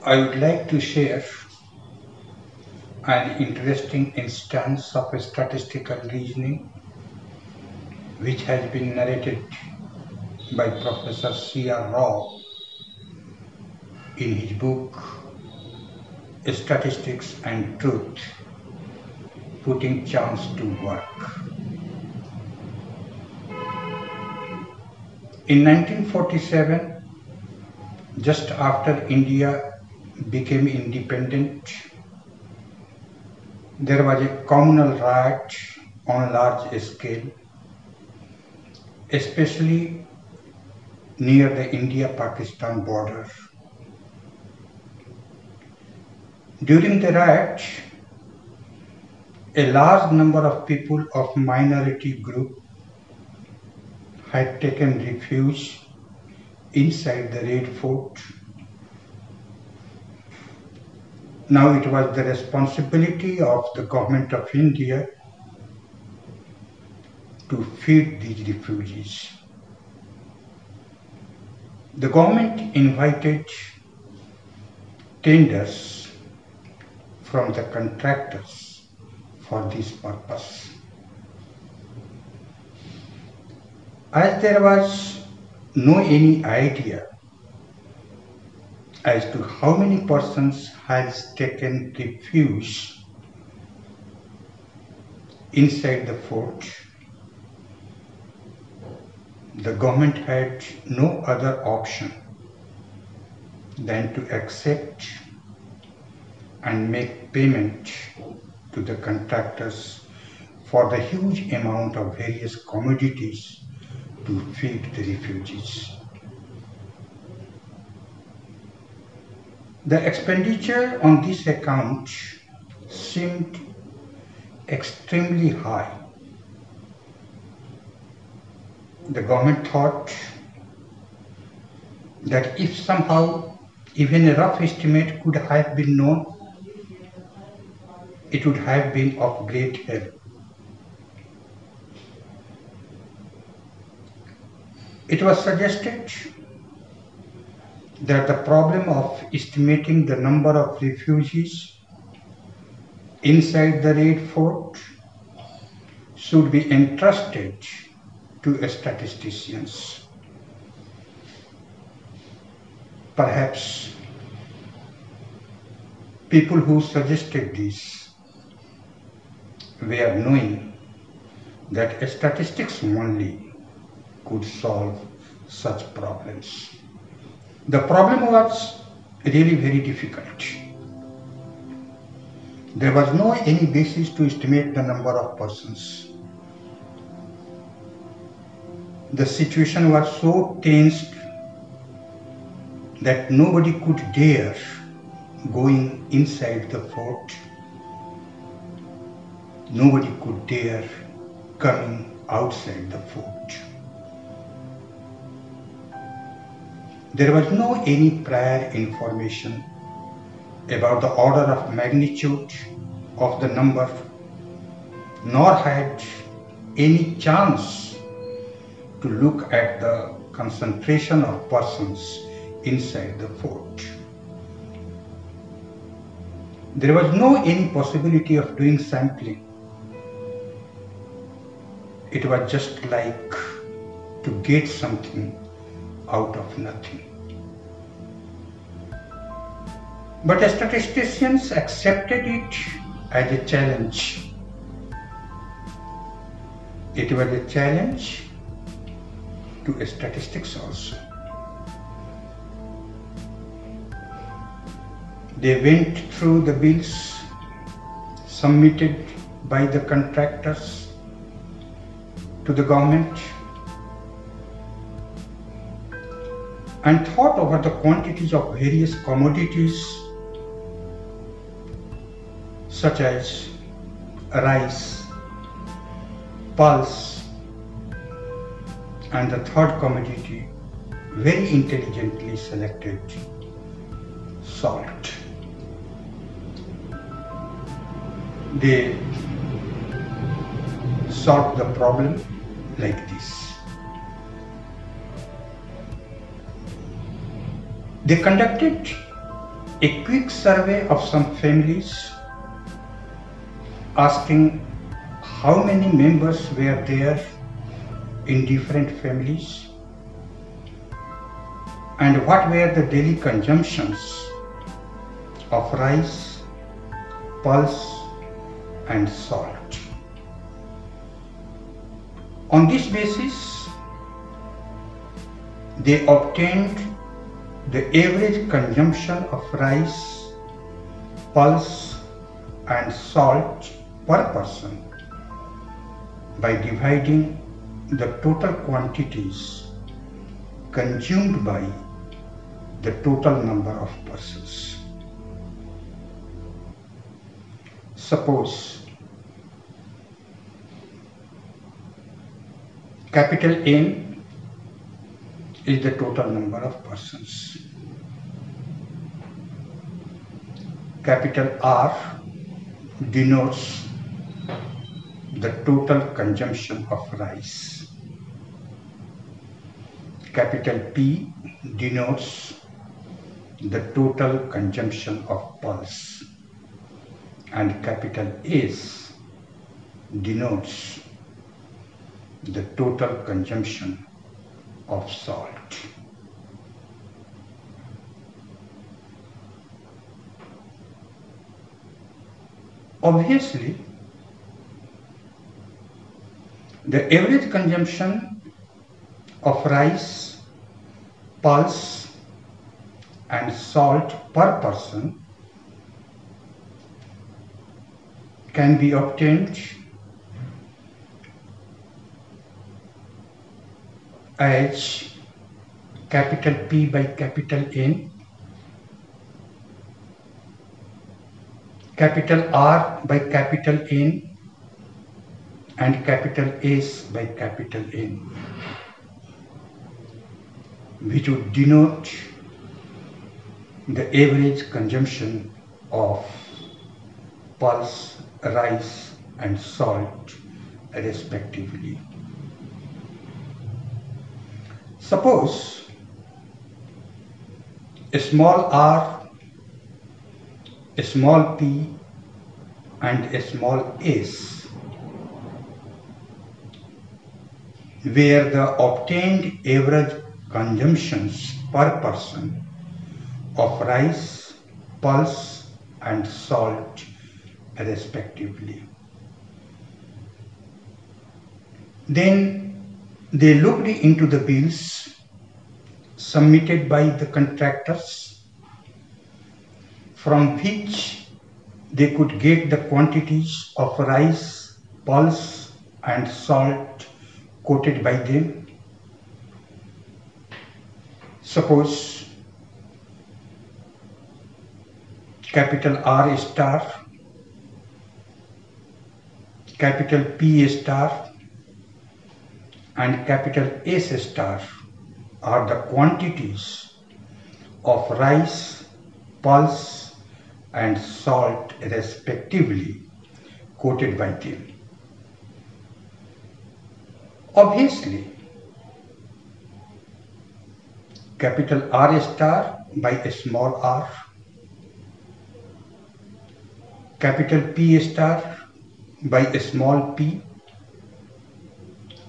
I would like to share an interesting instance of statistical reasoning which has been narrated by Professor C.R. Rao in his book Statistics and Truth, Putting Chance to Work. In 1947, just after India became independent, there was a communal riot on large scale, especially near the India-Pakistan border. During the riot, a large number of people of minority group had taken refuge inside the Red Fort. Now it was the responsibility of the government of India to feed these refugees. The government invited tenders from the contractors for this purpose. As there was no any idea as to how many persons had taken refuge inside the fort, the government had no other option than to accept and make payment to the contractors for the huge amount of various commodities to feed the refugees. The expenditure on this account seemed extremely high. The government thought that if somehow even a rough estimate could have been known, it would have been of great help. It was suggested that the problem of estimating the number of refugees inside the Red Fort should be entrusted to statisticians. Perhaps people who suggested this were knowing that statistics only could solve such problems. The problem was really very difficult. There was no any basis to estimate the number of persons. The situation was so tensed that nobody could dare going inside the fort. Nobody could dare coming outside the fort. There was no any prior information about the order of magnitude of the number, nor had any chance to look at the concentration of persons inside the fort. There was no any possibility of doing sampling. It was just like to get something out of nothing. But statisticians accepted it as a challenge. It was a challenge to statistics also. They went through the bills submitted by the contractors to the government and thought over the quantities of various commodities such as rice, pulse, and the third commodity very intelligently selected, salt. They solved the problem like this. They conducted A quick survey of some families asking how many members were there in different families and what were the daily consumptions of rice, pulse and salt. On this basis, they obtained the average consumption of rice, pulse and salt per person by dividing the total quantities consumed by the total number of persons. Suppose capital N is the total number of persons. Capital R denotes the total consumption of rice. Capital P denotes the total consumption of pulse. And capital S denotes the total consumption of salt. Obviously, the average consumption of rice, pulse and salt per person can be obtained as capital P by capital N, capital R by capital N and capital S by capital N, which would denote the average consumption of pulse, rice and salt respectively. Suppose a small r, a small p and a small s where the obtained average consumptions per person of rice, pulse and salt respectively. Then they looked into the bills submitted by the contractors, from which they could get the quantities of rice, pulse and salt quoted by them. Suppose capital R star, capital P star and capital S star are the quantities of rice, pulse and salt respectively quoted by them. Obviously, capital R star by a small r, capital P star by a small p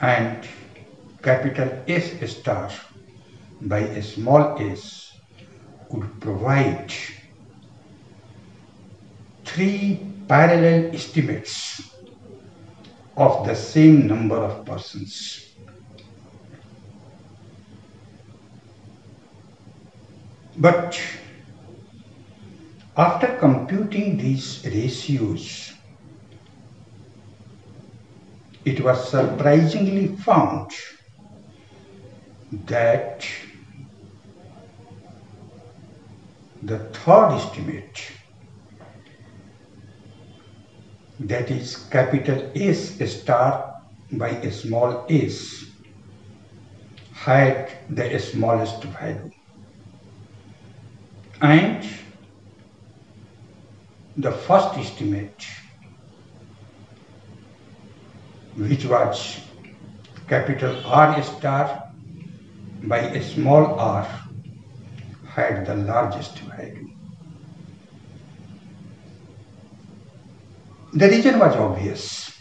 and capital S star by a small s would provide three parallel estimates of the same number of persons. But after computing these ratios, it was surprisingly found that the third estimate, that is capital S star by a small s, had the smallest value, and the first estimate, which was capital R star by a small r, had the largest value. The reason was obvious.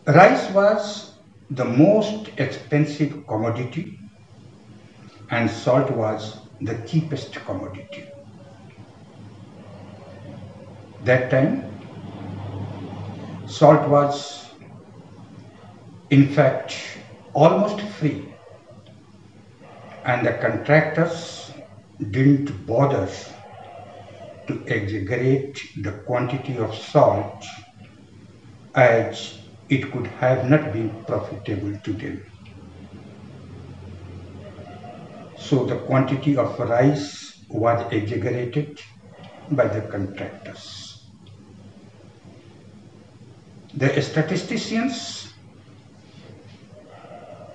Rice was the most expensive commodity and salt was the cheapest commodity. That time, salt was in fact almost free and the contractors didn't bother to exaggerate the quantity of salt as it could have not been profitable to them. So the quantity of rice was exaggerated by the contractors. The statisticians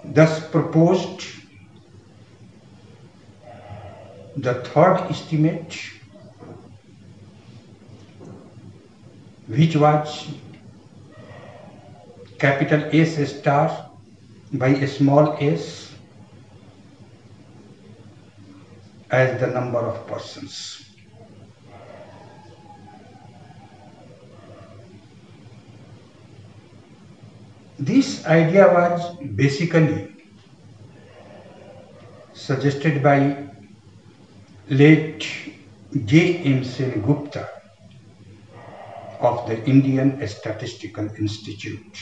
thus proposed the third estimate, which was capital S star by a small s as the number of persons. This idea was basically suggested by late J.M. Gupta of the Indian Statistical Institute.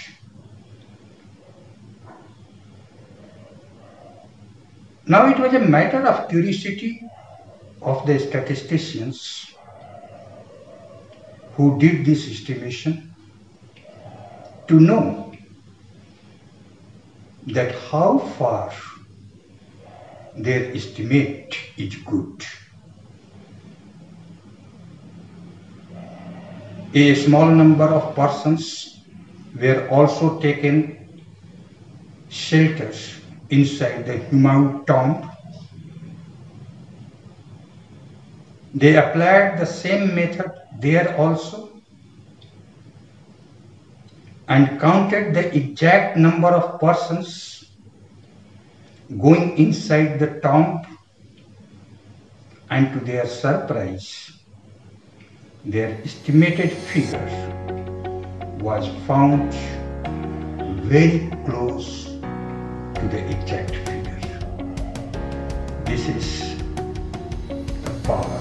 Now it was a matter of curiosity of the statisticians who did this estimation to know that how far their estimate is good. A small number of persons were also taken shelter inside the Humayun tomb. They applied the same method there also and counted the exact number of persons going inside the tomb, and to their surprise, their estimated figure was found very close to the exact figure. This is the power